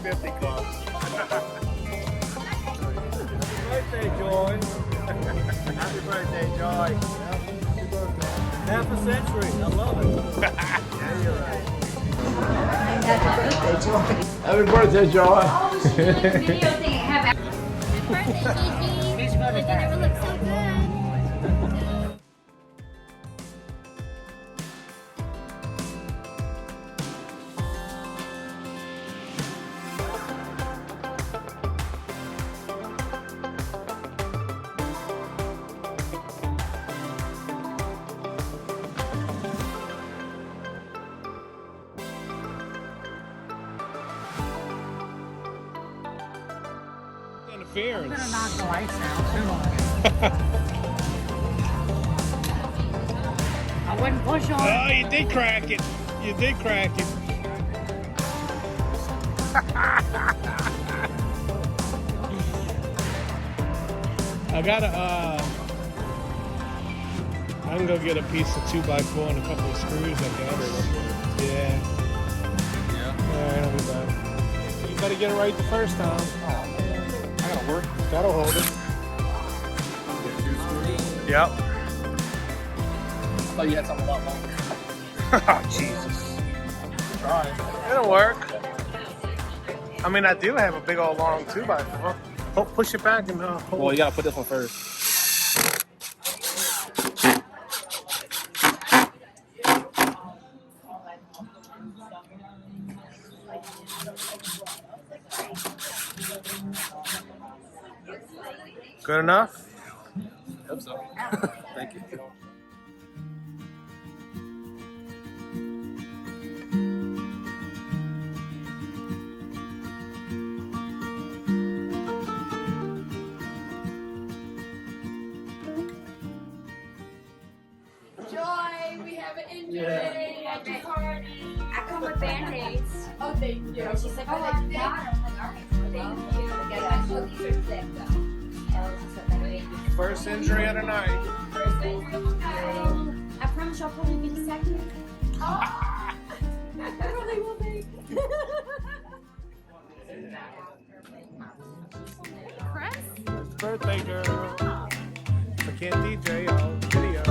50 Club. Happy birthday, Joy. Happy birthday, Joy. Happy birthday. Half a century. I love it. Yeah, you're right. Happy birthday, Joy. Happy birthday, Joy. Oh, she's doing a video thing. Happy birthday, Gigi. The dinner looks so good. Interference. I'm gonna knock the lights out. I wouldn't push on. Oh, you did crack it. You did crack it. I gotta, I can go get a piece of 2x4 and a couple of screws, I guess. Yeah. Alright, I'll be back. You better get it right the first time. I gotta work. That'll hold it. Yep. I thought you had something a lot longer. Oh, Jesus. Try. It'll work. I mean, I do have a big old long 2x4. Oh, push it back and hold. Well, you gotta put this one first. Good enough? I hope so. Thank you. Joy, we have an injury at the party. I come with Band-Aids. Oh, thank you. And she's like, oh, I got it. I'm like, all right, thank you. Yeah, so these are thick, though. First injury of the night. First injury of the night. I promise I'll probably be the second. Oh, I really will be. Chris? Birthday girl. I can't DJ, I'll video.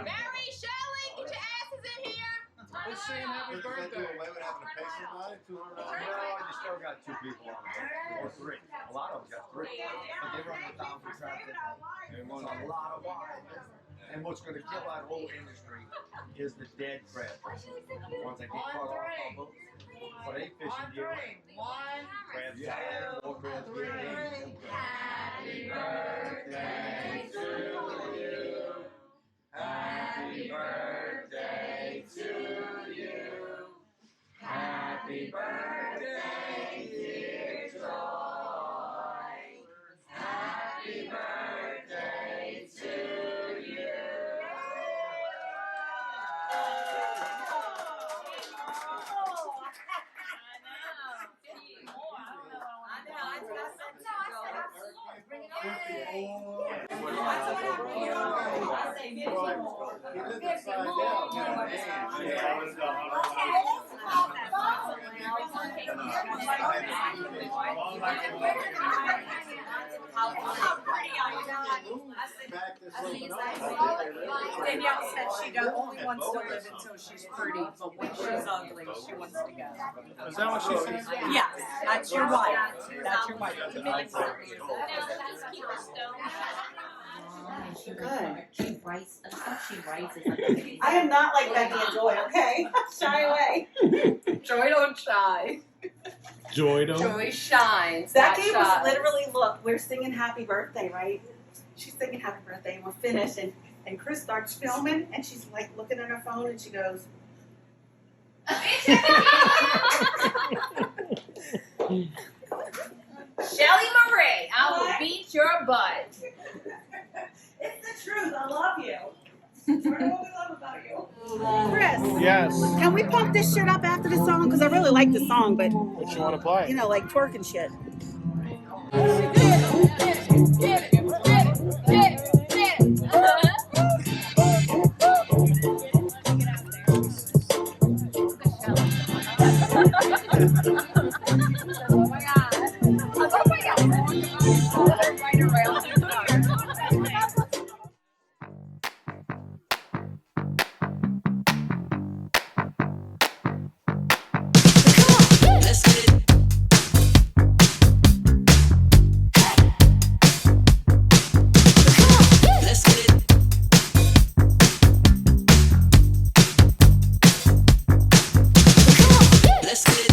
Mary, Shelley, get your asses in here. Let's sing happy birthday. You still got 2 people on there, or 3. A lot of them got 3. But they run the town for traffic. And there's a lot of wine. And what's going to kill that whole industry is the dead crab. Once they get caught off on boats. But they fishing year round. Crabs die, more crabs get in. Happy birthday to you. Happy birthday to you. Happy birthday, dear Joy. Happy birthday to you. Danielle said she only wants to live until she's pretty, but when she's ugly, she wants to go. Is that what she said? Yes, that's your wife. That's your wife. Good. She writes. She writes. I am not like Becky and Joy, okay? Shy away. Joy don't shy. Joy don't. Joy shines. Becky was literally, look, we're singing happy birthday, right? She's singing happy birthday and we're finished and Chris starts filming and she's like looking at her phone and she goes, Shelly Marie, I will beat your butt. it's the truth, I love you. It's part of what we love about you. Chris, Yes. can we pump this shit up after the song? Because I really like the song, but, What you want to play? you know, like twerking shit. Get it, get it, get it. Oh my god. Oh my god. Right around. Let's get it. Let's get it. Let's get it.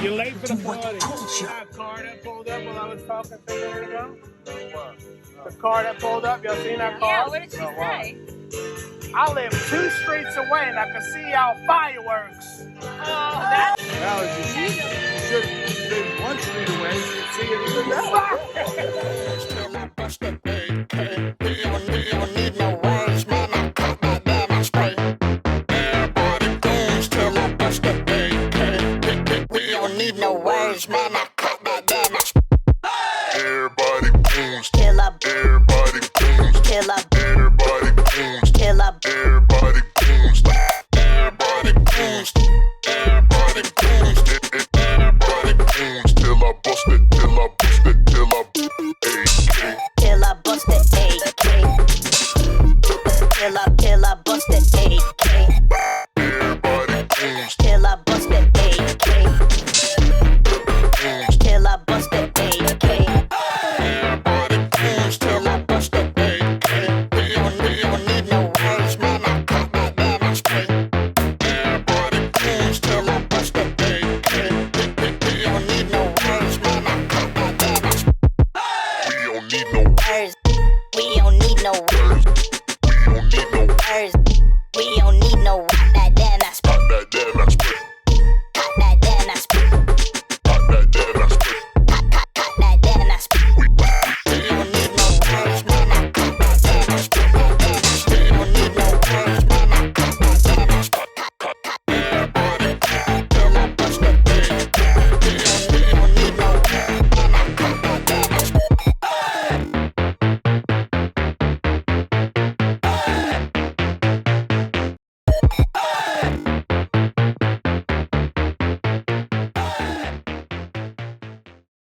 You're late for the party. That car that pulled up while I was talking a minute ago? The car that pulled up, y'all seen that car? Yeah, what did she say? I live 2 streets away and I can see y'all fireworks. Oh, that's Now, you should have been 1 street away and see it even better. Need no words, man. I cut that damn. Everybody goons till up. Everybody goons till up. Everybody goons till up. Everybody goons. Everybody goons. Everybody goons. Everybody goons till I bust it. Till I bust it. Till I AK. Till I bust it. AK. Till I bust it. AK. Everybody goons till I bust it. AK. Till I bust the AK. Everybody goons till I bust the AK. We don't need no words, man. I cut that damn straight. Everybody goons till I bust the AK. We don't need no words, man. I cut that damn straight. We don't need no words. We don't need no words. We don't need no words. We don't need no words.